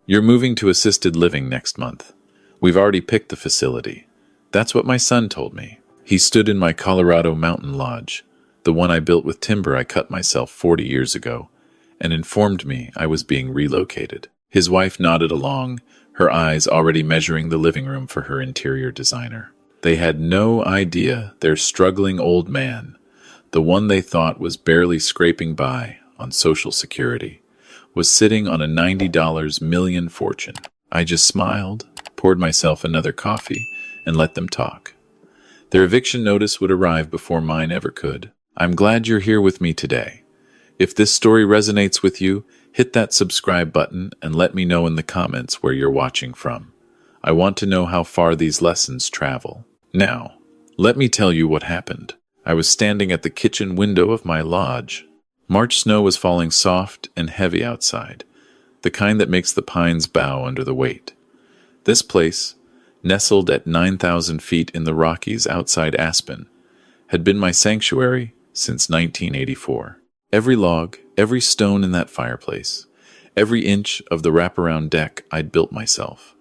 You're moving to assisted living next month. We've already picked the facility. That's what my son told me. He stood in my Colorado mountain lodge, the one I built with timber I cut myself 40 years ago, and informed me I was being relocated. His wife nodded along, her eyes already measuring the living room for her interior designer. They had no idea their struggling old man, the one they thought was barely scraping by on Social Security, was sitting on a $90 million fortune. I just smiled, poured myself another coffee, and let them talk. Their eviction notice would arrive before mine ever could. I'm glad you're here with me today. If this story resonates with you, hit that subscribe button and let me know in the comments where you're watching from. I want to know how far these lessons travel. Now, let me tell you what happened. I was standing at the kitchen window of my lodge. March snow was falling soft and heavy outside, the kind that makes the pines bow under the weight. This place, nestled at 9,000 feet in the Rockies outside Aspen, had been my sanctuary since 1984. Every log, every stone in that fireplace, every inch of the wraparound deck I'd built myself.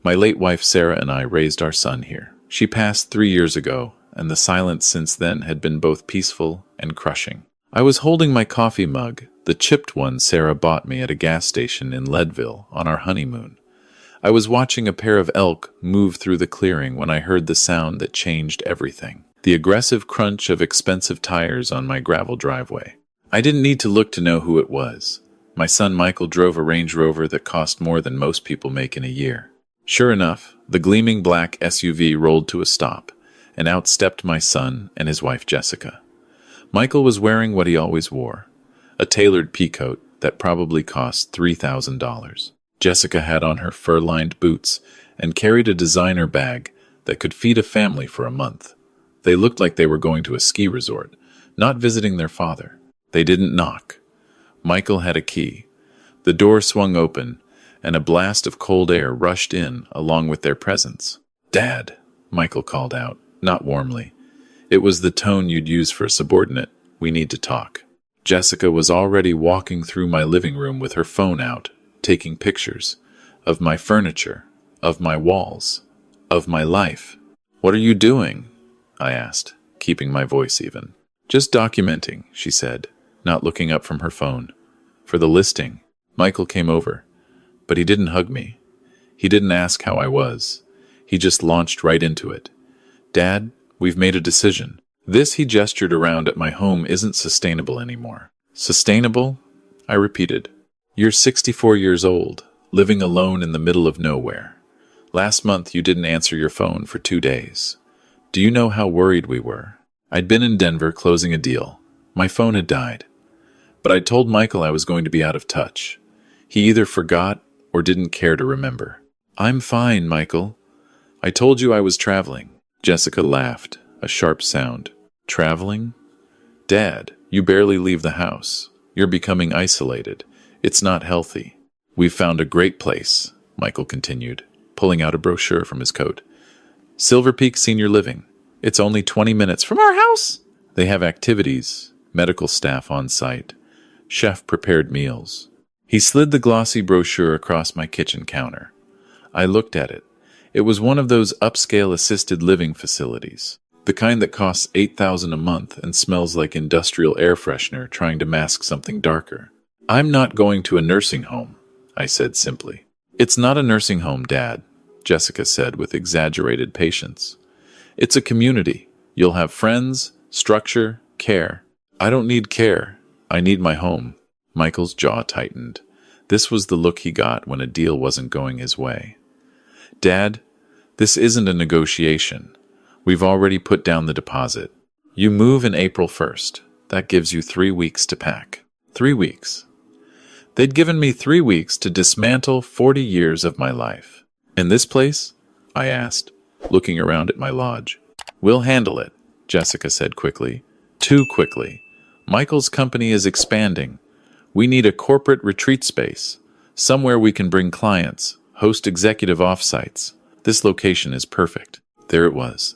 My late wife Sarah and I raised our son here. She passed 3 years ago, and the silence since then had been both peaceful and crushing. I was holding my coffee mug, the chipped one Sarah bought me at a gas station in Leadville on our honeymoon. I was watching a pair of elk move through the clearing when I heard the sound that changed everything. The aggressive crunch of expensive tires on my gravel driveway. I didn't need to look to know who it was. My son Michael drove a Range Rover that cost more than most people make in a year. Sure enough, the gleaming black SUV rolled to a stop, and out stepped my son and his wife Jessica. Michael was wearing what he always wore, a tailored peacoat that probably cost $3,000. Jessica had on her fur-lined boots and carried a designer bag that could feed a family for a month. They looked like they were going to a ski resort, not visiting their father. They didn't knock. Michael had a key. The door swung open, and a blast of cold air rushed in along with their presence. "Dad," Michael called out, not warmly. It was the tone you'd use for a subordinate. "We need to talk." Jessica was already walking through my living room with her phone out, taking pictures of my furniture, of my walls, of my life. "What are you doing?" I asked, keeping my voice even. "Just documenting," she said, not looking up from her phone. "For the listing." Michael came over, but he didn't hug me. He didn't ask how I was. He just launched right into it. "Dad, we've made a decision. This," he gestured around at my home, "isn't sustainable anymore." "Sustainable?" I repeated. "You're 64 years old, living alone in the middle of nowhere. Last month you didn't answer your phone for 2 days. Do you know how worried we were? I'd been in Denver closing a deal. My phone had died. But I told Michael I was going to be out of touch. He either forgot or didn't care to remember. "I'm fine, Michael. I told you I was traveling." Jessica laughed, a sharp sound. "Traveling? Dad, you barely leave the house. You're becoming isolated. It's not healthy." "We've found a great place," Michael continued, pulling out a brochure from his coat. "Silver Peak Senior Living. It's only 20 minutes from our house." They have activities, medical staff on site, chef-prepared meals. He slid the glossy brochure across my kitchen counter. I looked at it. It was one of those upscale assisted living facilities, the kind that costs $8,000 a month and smells like industrial air freshener trying to mask something darker. "I'm not going to a nursing home," I said simply. "It's not a nursing home, Dad," Jessica said with exaggerated patience. "It's a community. You'll have friends, structure, care." "I don't need care. I need my home." Michael's jaw tightened. This was the look he got when a deal wasn't going his way. "Dad, this isn't a negotiation. We've already put down the deposit. You move in April 1st. That gives you 3 weeks to pack." 3 weeks. They'd given me 3 weeks to dismantle 40 years of my life. "In this place?" I asked, looking around at my lodge. "We'll handle it," Jessica said quickly. Too quickly. "Michael's company is expanding. We need a corporate retreat space, somewhere we can bring clients, host executive offsites. This location is perfect." There it was.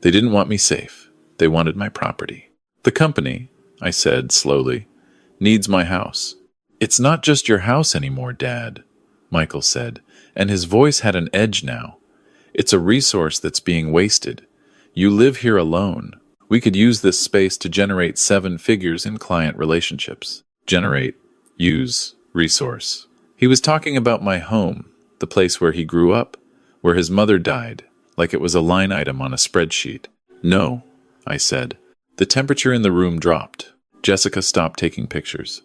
They didn't want me safe. They wanted my property. "The company," I said slowly, "needs my house." "It's not just your house anymore, Dad." Michael said, and his voice had an edge now. "It's a resource that's being wasted. You live here alone. We could use this space to generate 7 figures in client relationships." Generate, use, resource. He was talking about my home, the place where he grew up, where his mother died, like it was a line item on a spreadsheet. "No," I said. The temperature in the room dropped. Jessica stopped taking pictures.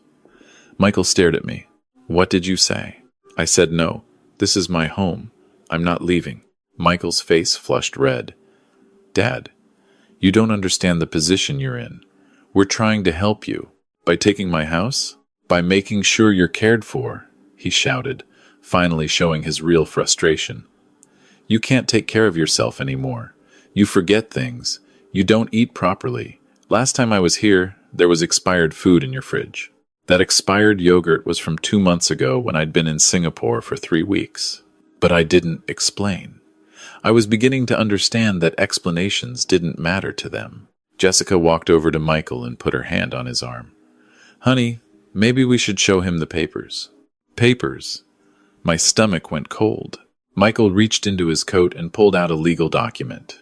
Michael stared at me. "What did you say?" I said, "No, this is my home. I'm not leaving." Michael's face flushed red. "Dad, you don't understand the position you're in. We're trying to help you. By taking my house? By making sure you're cared for," he shouted, finally showing his real frustration. "You can't take care of yourself anymore. You forget things. You don't eat properly. Last time I was here, there was expired food in your fridge. That expired yogurt was from 2 months ago when I'd been in Singapore for 3 weeks. But I didn't explain. I was beginning to understand that explanations didn't matter to them." Jessica walked over to Michael and put her hand on his arm. "Honey, maybe we should show him the papers." "Papers?" My stomach went cold. Michael reached into his coat and pulled out a legal document.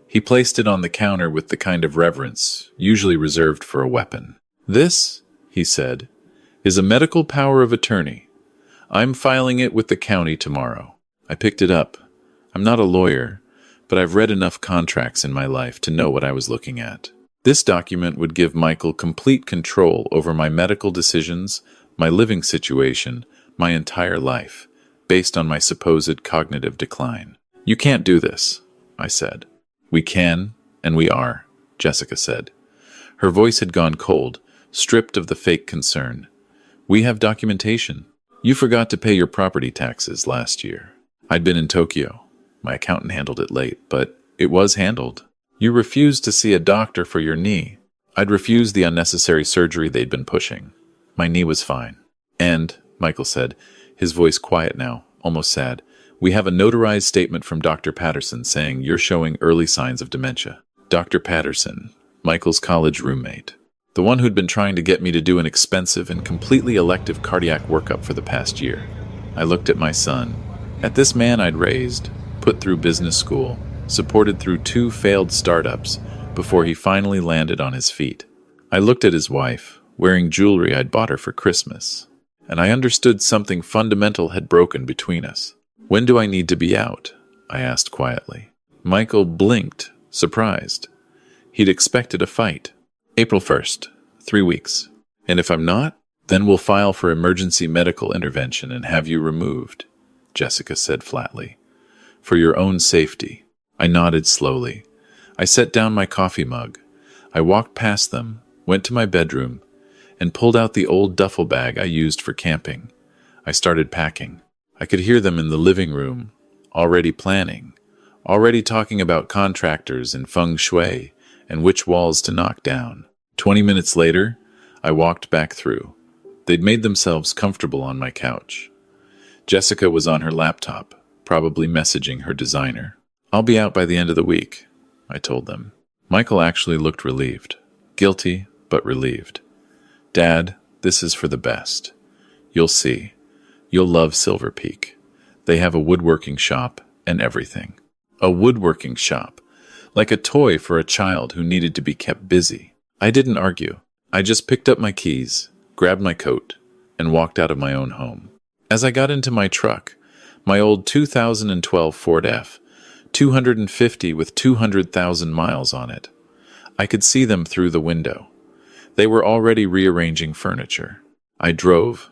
He placed it on the counter with the kind of reverence usually reserved for a weapon. "This," he said, "is a medical power of attorney. I'm filing it with the county tomorrow." I picked it up. I'm not a lawyer, but I've read enough contracts in my life to know what I was looking at. This document would give Michael complete control over my medical decisions, my living situation, my entire life, based on my supposed cognitive decline. "You can't do this," I said. "We can, and we are," Jessica said. Her voice had gone cold, stripped of the fake concern. "We have documentation. You forgot to pay your property taxes last year." I'd been in Tokyo. My accountant handled it late, but it was handled. "You refused to see a doctor for your knee." I'd refused the unnecessary surgery they'd been pushing. My knee was fine. "And," Michael said, his voice quiet now, almost sad, "we have a notarized statement from Dr. Patterson saying you're showing early signs of dementia." Dr. Patterson, Michael's college roommate. The one who'd been trying to get me to do an expensive and completely elective cardiac workup for the past year. I looked at my son. At this man I'd raised, put through business school, supported through 2 failed startups before he finally landed on his feet. I looked at his wife, wearing jewelry I'd bought her for Christmas, and I understood something fundamental had broken between us. "When do I need to be out?" I asked quietly. Michael blinked, surprised. He'd expected a fight. "April 1st, 3 weeks. And if I'm not, then we'll file for emergency medical intervention and have you removed," Jessica said flatly. "For your own safety." I nodded slowly. I set down my coffee mug. I walked past them, went to my bedroom, and pulled out the old duffel bag I used for camping. I started packing. I could hear them in the living room, already planning, already talking about contractors and feng shui and which walls to knock down. 20 minutes later, I walked back through. They'd made themselves comfortable on my couch. Jessica was on her laptop, probably messaging her designer. "I'll be out by the end of the week," I told them. Michael actually looked relieved. Guilty, but relieved. "Dad, this is for the best. You'll see. You'll love Silver Peak. They have a woodworking shop and everything." A woodworking shop, like a toy for a child who needed to be kept busy. I didn't argue. I just picked up my keys, grabbed my coat, and walked out of my own home. As I got into my truck, my old 2012 Ford F, 250 with 200,000 miles on it, I could see them through the window. They were already rearranging furniture. I drove,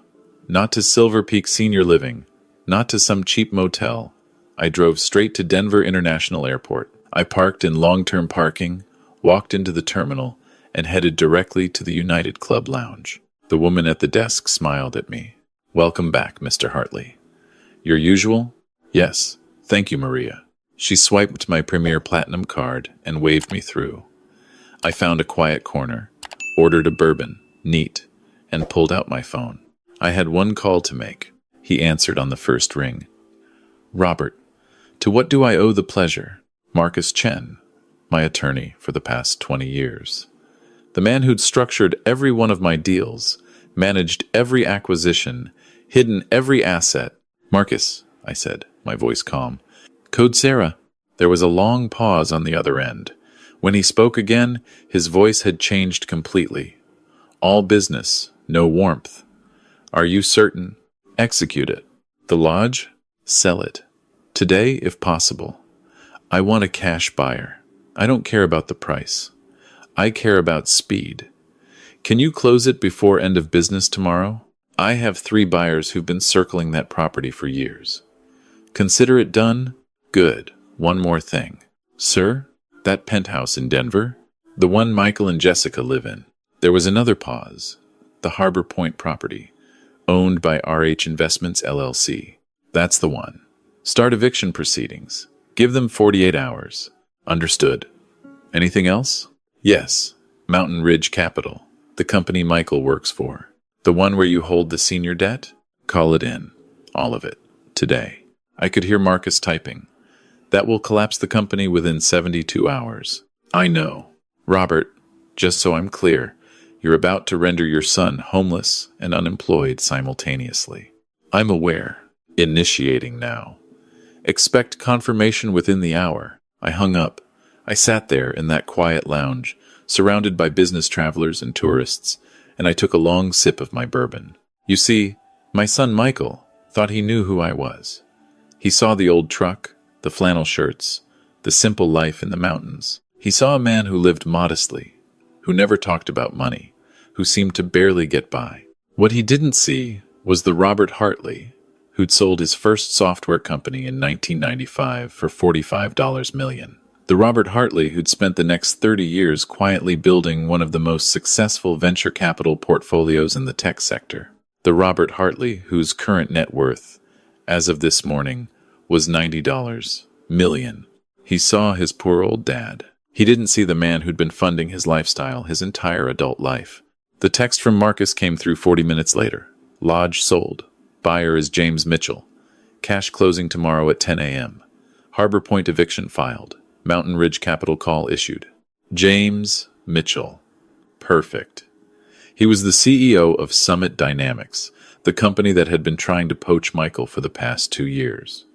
not to Silver Peak Senior Living, not to some cheap motel. I drove straight to Denver International Airport. I parked in long-term parking, walked into the terminal, and headed directly to the United Club Lounge. The woman at the desk smiled at me. "Welcome back, Mr. Hartley." "Your usual?" "Yes, thank you, Maria." She swiped my Premier Platinum card and waved me through. I found a quiet corner, ordered a bourbon, neat, and pulled out my phone. I had one call to make. He answered on the first ring. "Robert, to what do I owe the pleasure?" "Marcus Chen, my attorney for the past 20 years. The man who'd structured every one of my deals, managed every acquisition, hidden every asset, Marcus, I said, my voice calm. Code Sarah. There was a long pause on the other end. When he spoke again, his voice had changed completely. All business, no warmth. Are you certain? Execute it. The lodge? Sell it. Today, if possible. I want a cash buyer. I don't care about the price. I care about speed. Can you close it before end of business tomorrow? I have 3 buyers who've been circling that property for years. Consider it done? Good. One more thing. Sir, that penthouse in Denver? The one Michael and Jessica live in. There was another pause. The Harbor Point property, owned by RH Investments, LLC. That's the one. Start eviction proceedings. Give them 48 hours. Understood. Anything else? Yes. Mountain Ridge Capital, the company Michael works for. The one where you hold the senior debt? Call it in. All of it. Today. I could hear Marcus typing. That will collapse the company within 72 hours. I know. Robert, just so I'm clear, you're about to render your son homeless and unemployed simultaneously. I'm aware. Initiating now. Expect confirmation within the hour. I hung up. I sat there in that quiet lounge, surrounded by business travelers and tourists, and I took a long sip of my bourbon. You see, my son Michael thought he knew who I was. He saw the old truck, the flannel shirts, the simple life in the mountains. He saw a man who lived modestly, who never talked about money, who seemed to barely get by. What he didn't see was the Robert Hartley, who'd sold his first software company in 1995 for $45 million. The Robert Hartley who'd spent the next 30 years quietly building one of the most successful venture capital portfolios in the tech sector. The Robert Hartley whose current net worth, as of this morning, was $90 million. He saw his poor old dad. He didn't see the man who'd been funding his lifestyle his entire adult life. The text from Marcus came through 40 minutes later. Lodge sold. Buyer is James Mitchell. Cash closing tomorrow at 10 a.m. Harbor Point eviction filed. Mountain Ridge Capital call issued. James Mitchell. Perfect. He was the CEO of Summit Dynamics, the company that had been trying to poach Michael for the past 2 years.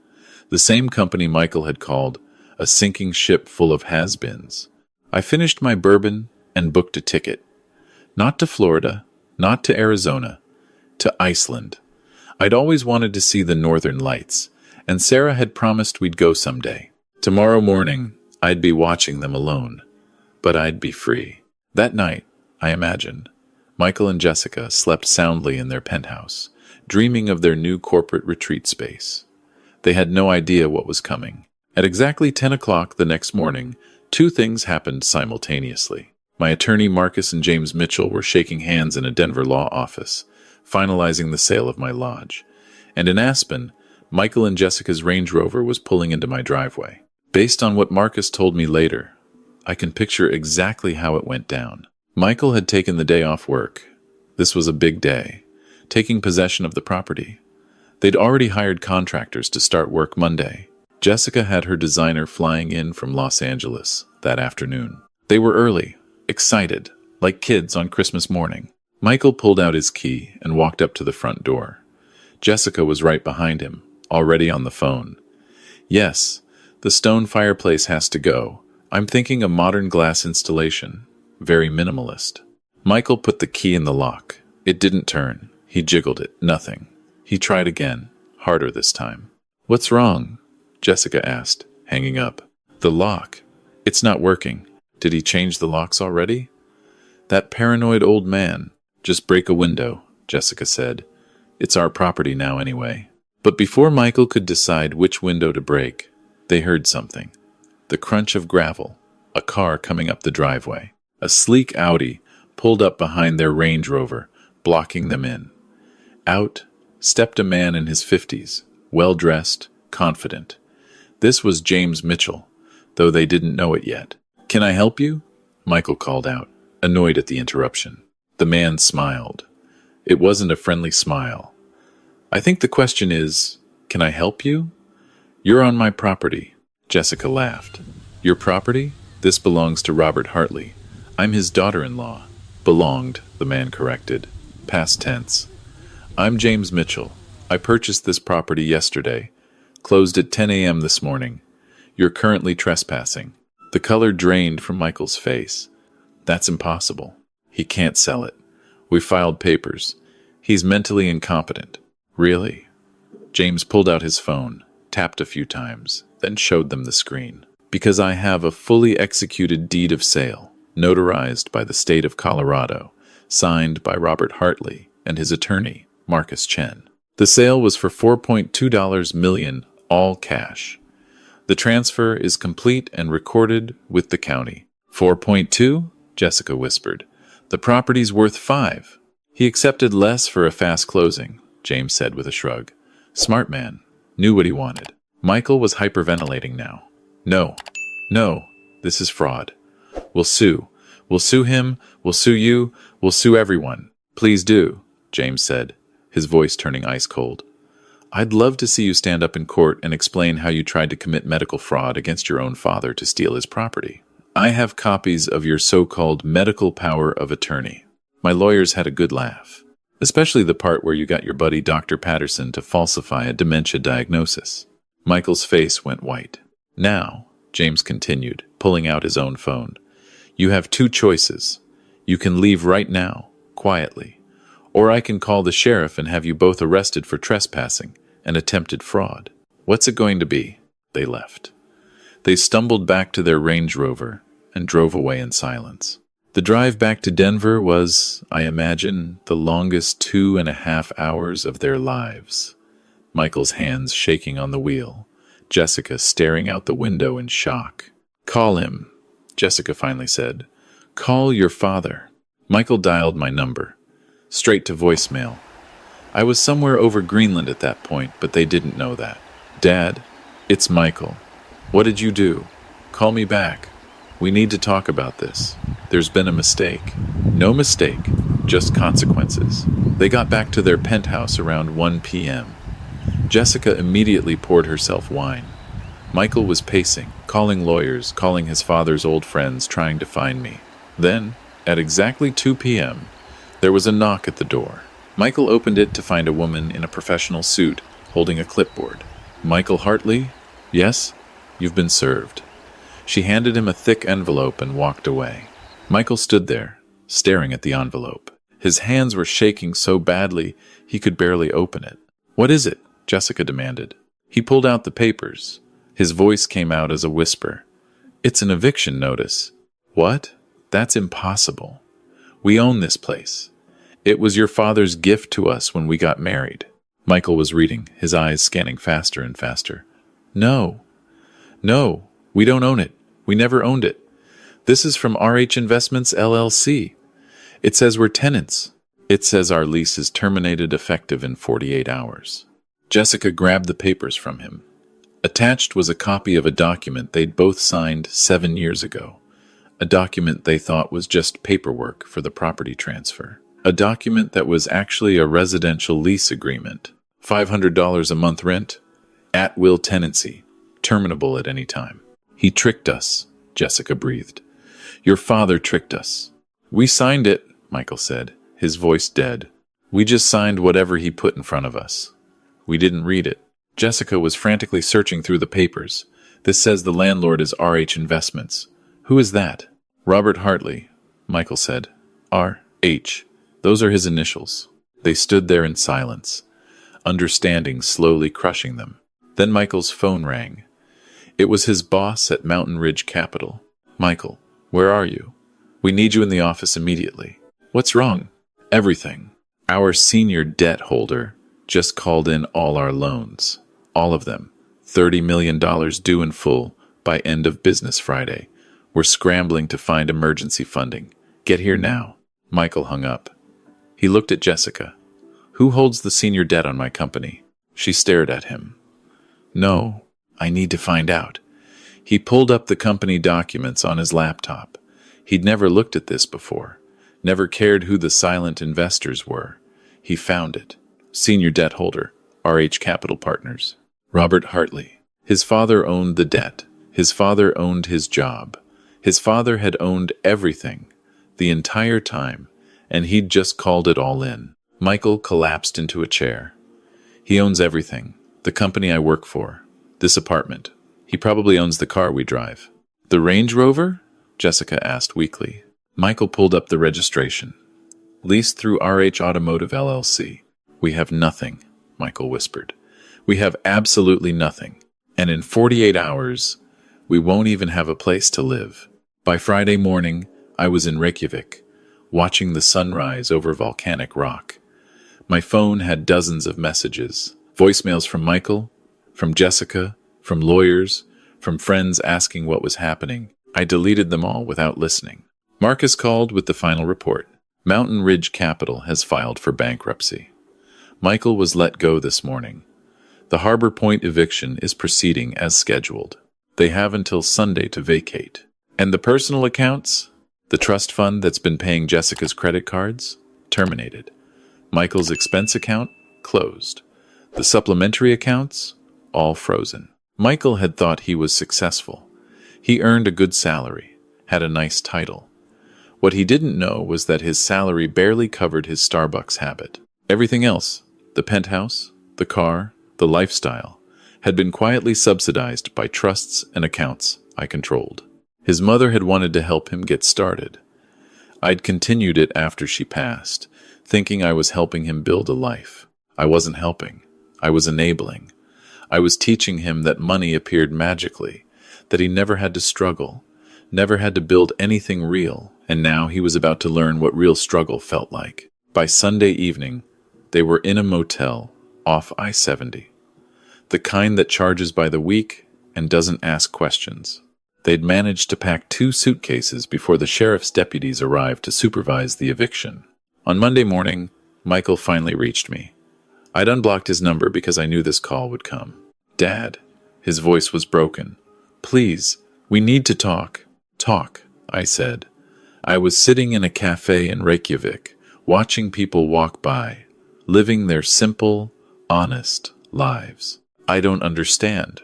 The same company Michael had called a sinking ship full of has-beens. I finished my bourbon and booked a ticket. Not to Florida, not to Arizona, to Iceland. I'd always wanted to see the northern lights, and Sarah had promised we'd go someday. Tomorrow morning, I'd be watching them alone, but I'd be free. That night, I imagine, Michael and Jessica slept soundly in their penthouse, dreaming of their new corporate retreat space. They had no idea what was coming. At exactly 10 o'clock the next morning, 2 things happened simultaneously. My attorney Marcus and James Mitchell were shaking hands in a Denver law office, finalizing the sale of my lodge. And in Aspen, Michael and Jessica's Range Rover was pulling into my driveway. Based on what Marcus told me later, I can picture exactly how it went down. Michael had taken the day off work. This was a big day, taking possession of the property. They'd already hired contractors to start work Monday. Jessica had her designer flying in from Los Angeles that afternoon. They were early, excited, like kids on Christmas morning. Michael pulled out his key and walked up to the front door. Jessica was right behind him, already on the phone. Yes, the stone fireplace has to go. I'm thinking a modern glass installation. Very minimalist. Michael put the key in the lock. It didn't turn. He jiggled it. Nothing. He tried again, harder this time. What's wrong? Jessica asked, hanging up. The lock. It's not working. Did he change the locks already? That paranoid old man. Just break a window, Jessica said. It's our property now anyway. But before Michael could decide which window to break, they heard something. The crunch of gravel. A car coming up the driveway. A sleek Audi pulled up behind their Range Rover, blocking them in. Out stepped a man in his 50s, well-dressed, confident. This was James Mitchell, though they didn't know it yet. Can I help you? Michael called out, annoyed at the interruption. The man smiled. It wasn't a friendly smile. I think the question is, can I help you? You're on my property. Jessica laughed. Your property? This belongs to Robert Hartley. I'm his daughter-in-law. Belonged, the man corrected. Past tense. I'm James Mitchell. I purchased this property yesterday. Closed at 10 a.m. this morning. You're currently trespassing. The color drained from Michael's face. That's impossible. He can't sell it. We filed papers. He's mentally incompetent. Really? James pulled out his phone, tapped a few times, then showed them the screen. Because I have a fully executed deed of sale, notarized by the state of Colorado, signed by Robert Hartley and his attorney, Marcus Chen. The sale was for $4.2 million, all cash. The transfer is complete and recorded with the county. 4.2? Jessica whispered. The property's worth 5. He accepted less for a fast closing, James said with a shrug. Smart man. Knew what he wanted. Michael was hyperventilating now. No, this is fraud. We'll sue. We'll sue him, we'll sue you, we'll sue everyone. Please do, James said, his voice turning ice cold. I'd love to see you stand up in court and explain how you tried to commit medical fraud against your own father to steal his property. I have copies of your so-called medical power of attorney. My lawyers had a good laugh, especially the part where you got your buddy Dr. Patterson to falsify a dementia diagnosis. Michael's face went white. Now, James continued, pulling out his own phone, you have 2 choices. You can leave right now, quietly, or I can call the sheriff and have you both arrested for trespassing and attempted fraud. What's it going to be? They left. They stumbled back to their Range Rover and drove away in silence. The drive back to Denver was, I imagine, the longest 2.5 hours of their lives. Michael's hands shaking on the wheel, Jessica staring out the window in shock. Call him, Jessica finally said. Call your father. Michael dialed my number. Straight to voicemail. I was somewhere over Greenland at that point, but they didn't know that. Dad, it's Michael. What did you do? Call me back. We need to talk about this. There's been a mistake. No mistake, just consequences. They got back to their penthouse around 1 p.m. Jessica immediately poured herself wine. Michael was pacing, calling lawyers, calling his father's old friends, trying to find me. Then, at exactly 2 p.m., there was a knock at the door. Michael opened it to find a woman in a professional suit, holding a clipboard. Michael Hartley? Yes? You've been served. She handed him a thick envelope and walked away. Michael stood there, staring at the envelope. His hands were shaking so badly he could barely open it. What is it? Jessica demanded. He pulled out the papers. His voice came out as a whisper. It's an eviction notice. What? That's impossible. We own this place. It was your father's gift to us when we got married. Michael was reading, his eyes scanning faster and faster. No, we don't own it. We never owned it. This is from RH Investments, LLC. It says we're tenants. It says our lease is terminated effective in 48 hours. Jessica grabbed the papers from him. Attached was a copy of a document they'd both signed 7 years ago. A document they thought was just paperwork for the property transfer. A document that was actually a residential lease agreement. $500 a month rent, at-will tenancy, terminable at any time. He tricked us, Jessica breathed. Your father tricked us. We signed it, Michael said, his voice dead. We just signed whatever he put in front of us. We didn't read it. Jessica was frantically searching through the papers. This says the landlord is RH Investments. Who is that? Robert Hartley, Michael said. R.H. Those are his initials. They stood there in silence, understanding slowly crushing them. Then Michael's phone rang. It was his boss at Mountain Ridge Capital. Michael, where are you? We need you in the office immediately. What's wrong? Everything. Our senior debt holder just called in all our loans. All of them. $30 million due in full by end of business Friday. We're scrambling to find emergency funding. Get here now. Michael hung up. He looked at Jessica. Who holds the senior debt on my company? She stared at him. No, I need to find out. He pulled up the company documents on his laptop. He'd never looked at this before. Never cared who the silent investors were. He found it. Senior debt holder, RH Capital Partners. Robert Hartley. His father owned the debt. His father owned his job. His father had owned everything, the entire time, and he'd just called it all in. Michael collapsed into a chair. He owns everything. The company I work for. This apartment. He probably owns the car we drive. The Range Rover? Jessica asked weakly. Michael pulled up the registration. Leased through RH Automotive LLC. We have nothing, Michael whispered. We have absolutely nothing. And in 48 hours, we won't even have a place to live. By Friday morning, I was in Reykjavik, watching the sunrise over volcanic rock. My phone had dozens of messages. Voicemails from Michael, from Jessica, from lawyers, from friends asking what was happening. I deleted them all without listening. Marcus called with the final report. Mountain Ridge Capital has filed for bankruptcy. Michael was let go this morning. The Harbor Point eviction is proceeding as scheduled. They have until Sunday to vacate. And the personal accounts? The trust fund that's been paying Jessica's credit cards? Terminated. Michael's expense account? Closed. The supplementary accounts? All frozen. Michael had thought he was successful. He earned a good salary, had a nice title. What he didn't know was that his salary barely covered his Starbucks habit. Everything else, the penthouse, the car, the lifestyle, had been quietly subsidized by trusts and accounts I controlled. His mother had wanted to help him get started. I'd continued it after she passed, thinking I was helping him build a life. I wasn't helping. I was enabling. I was teaching him that money appeared magically, that he never had to struggle, never had to build anything real, and now he was about to learn what real struggle felt like. By Sunday evening, they were in a motel off I-70, the kind that charges by the week and doesn't ask questions. They'd managed to pack 2 suitcases before the sheriff's deputies arrived to supervise the eviction. On Monday morning, Michael finally reached me. I'd unblocked his number because I knew this call would come. Dad, his voice was broken. Please, we need to talk. Talk, I said. I was sitting in a cafe in Reykjavik, watching people walk by, living their simple, honest lives. I don't understand.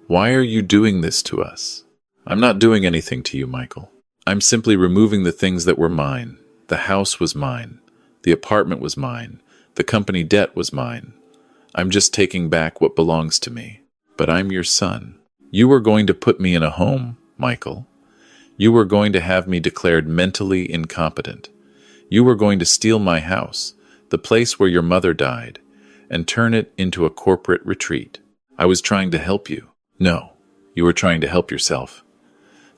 Why are you doing this to us? I'm not doing anything to you, Michael. I'm simply removing the things that were mine. The house was mine. The apartment was mine. The company debt was mine. I'm just taking back what belongs to me. But I'm your son. You were going to put me in a home, Michael. You were going to have me declared mentally incompetent. You were going to steal my house, the place where your mother died, and turn it into a corporate retreat. I was trying to help you. No, you were trying to help yourself.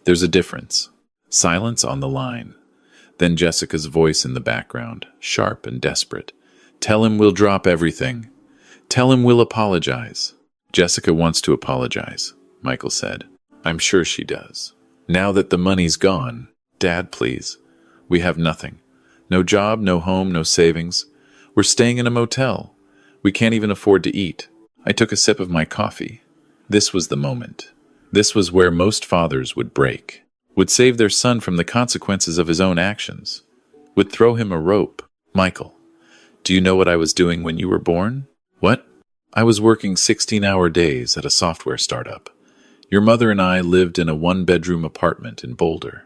There's a difference. Silence on the line. Then Jessica's voice in the background, sharp and desperate. Tell him we'll drop everything. Tell him we'll apologize. Jessica wants to apologize, Michael said. I'm sure she does. Now that the money's gone, Dad, please. We have nothing. No job, no home, no savings. We're staying in a motel. We can't even afford to eat. I took a sip of my coffee. This was the moment. This was where most fathers would break, would save their son from the consequences of his own actions, would throw him a rope. Michael, do you know what I was doing when you were born? What? I was working 16-hour days at a software startup. Your mother and I lived in a 1-bedroom apartment in Boulder.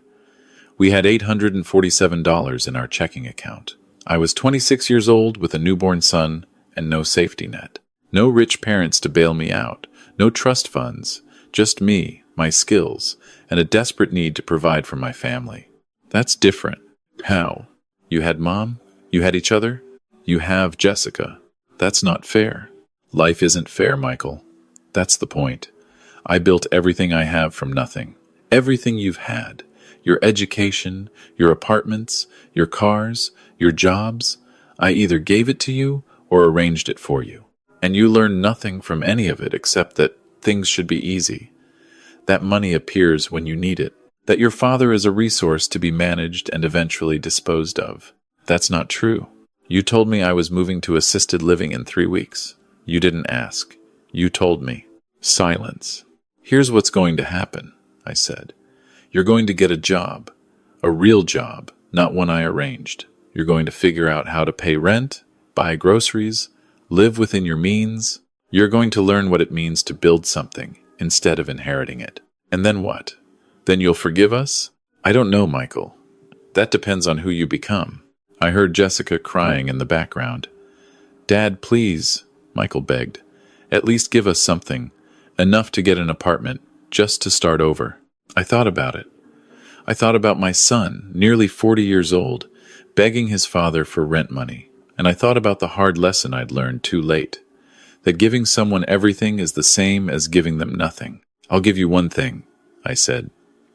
We had $847 in our checking account. I was 26 years old with a newborn son and no safety net. No rich parents to bail me out. No trust funds. Just me, my skills, and a desperate need to provide for my family. That's different. How? You had Mom? You had each other? You have Jessica. That's not fair. Life isn't fair, Michael. That's the point. I built everything I have from nothing. Everything you've had. Your education, your apartments, your cars, your jobs. I either gave it to you or arranged it for you. And you learn nothing from any of it except that things should be easy. That money appears when you need it. That your father is a resource to be managed and eventually disposed of. That's not true. You told me I was moving to assisted living in 3 weeks. You didn't ask. You told me. Silence. Here's what's going to happen, I said. You're going to get a job. A real job, not one I arranged. You're going to figure out how to pay rent, buy groceries, live within your means. You're going to learn what it means to build something instead of inheriting it. And then what? Then you'll forgive us? I don't know, Michael. That depends on who you become. I heard Jessica crying in the background. Dad, please. Michael begged. At least give us something. Enough to get an apartment, just to start over. I thought about it. I thought about my son, nearly 40 years old, begging his father for rent money. And I thought about the hard lesson I'd learned too late. That giving someone everything is the same as giving them nothing. I'll give you one thing, I said.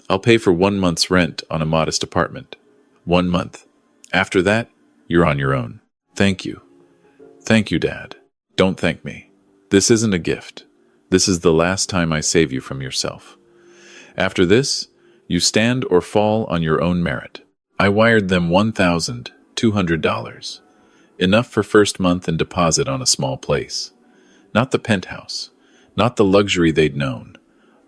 I'll pay for 1 month's rent on a modest apartment. 1 month. After that, you're on your own. Thank you. Thank you, Dad. Don't thank me. This isn't a gift. This is the last time I save you from yourself. After this, you stand or fall on your own merit. I wired them $1,200. Enough for first month and deposit on a small place. Not the penthouse. Not the luxury they'd known.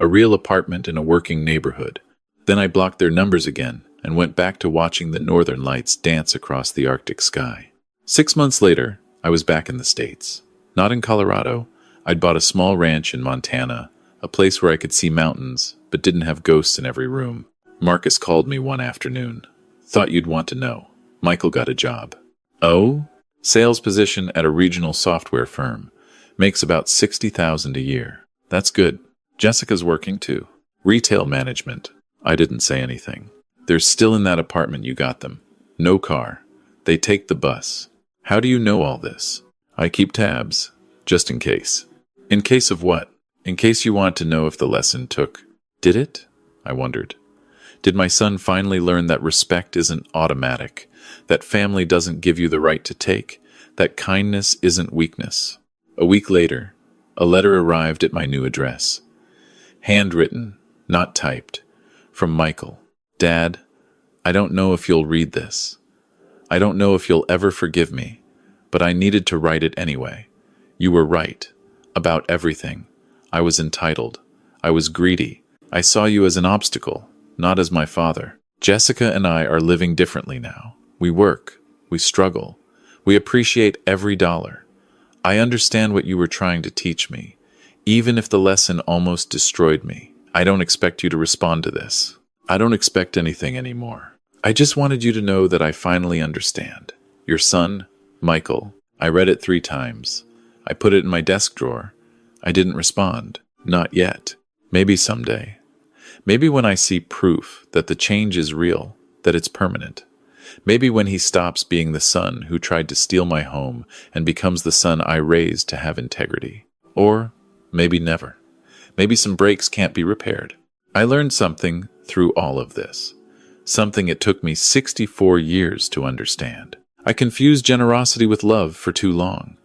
A real apartment in a working neighborhood. Then I blocked their numbers again and went back to watching the northern lights dance across the Arctic sky. 6 months later, I was back in the States. Not in Colorado. I'd bought a small ranch in Montana, a place where I could see mountains, but didn't have ghosts in every room. Marcus called me one afternoon. Thought you'd want to know. Michael got a job. Oh? Sales position at a regional software firm. Makes about $60,000 a year. That's good. Jessica's working too. Retail management. I didn't say anything. They're still in that apartment you got them. No car. They take the bus. How do you know all this? I keep tabs, just in case. In case of what? In case you want to know if the lesson took. Did it? I wondered. Did my son finally learn that respect isn't automatic, that family doesn't give you the right to take, that kindness isn't weakness? A week later, a letter arrived at my new address. Handwritten, not typed, from Michael. Dad, I don't know if you'll read this. I don't know if you'll ever forgive me, but I needed to write it anyway. You were right. About everything. I was entitled. I was greedy. I saw you as an obstacle, not as my father. Jessica and I are living differently now. We work. We struggle. We appreciate every dollar. I understand what you were trying to teach me, even if the lesson almost destroyed me. I don't expect you to respond to this. I don't expect anything anymore. I just wanted you to know that I finally understand. Your son, Michael. I read it 3 times. I put it in my desk drawer. I didn't respond. Not yet. Maybe someday. Maybe when I see proof that the change is real, that it's permanent. Maybe when he stops being the son who tried to steal my home and becomes the son I raised to have integrity. Or maybe never. Maybe some breaks can't be repaired. I learned something through all of this. Something it took me 64 years to understand. I confused generosity with love for too long.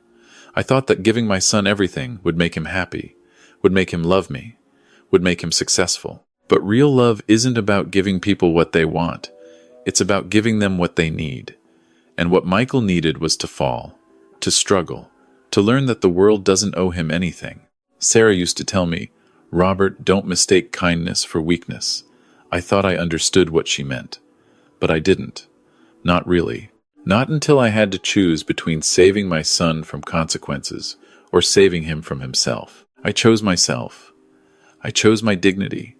I thought that giving my son everything would make him happy, would make him love me, would make him successful. But real love isn't about giving people what they want. It's about giving them what they need. And what Michael needed was to fall, to struggle, to learn that the world doesn't owe him anything. Sarah used to tell me, Robert, don't mistake kindness for weakness. I thought I understood what she meant. But I didn't. Not really. Not until I had to choose between saving my son from consequences or saving him from himself. I chose myself. I chose my dignity.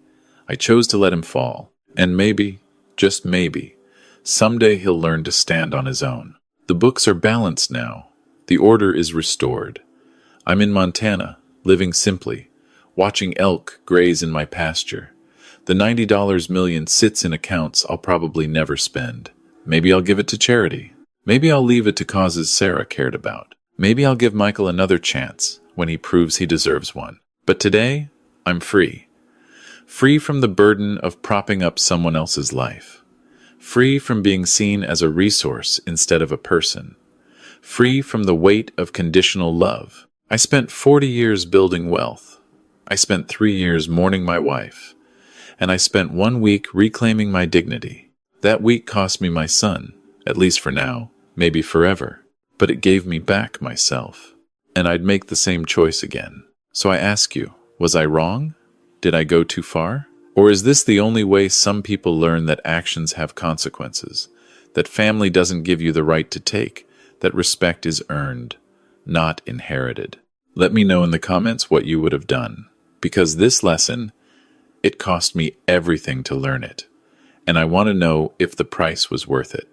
I chose to let him fall. And maybe, just maybe, someday he'll learn to stand on his own. The books are balanced now. The order is restored. I'm in Montana, living simply, watching elk graze in my pasture. The $90 million sits in accounts I'll probably never spend. Maybe I'll give it to charity. Maybe I'll leave it to causes Sarah cared about. Maybe I'll give Michael another chance when he proves he deserves one. But today, I'm free. Free from the burden of propping up someone else's life. Free from being seen as a resource instead of a person. Free from the weight of conditional love. I spent 40 years building wealth. I spent 3 years mourning my wife. And I spent 1 week reclaiming my dignity. That week cost me my son, at least for now, maybe forever. But it gave me back myself. And I'd make the same choice again. So I ask you, was I wrong? Did I go too far? Or is this the only way some people learn that actions have consequences? That family doesn't give you the right to take? That respect is earned, not inherited? Let me know in the comments what you would have done. Because this lesson, it cost me everything to learn it. And I want to know if the price was worth it.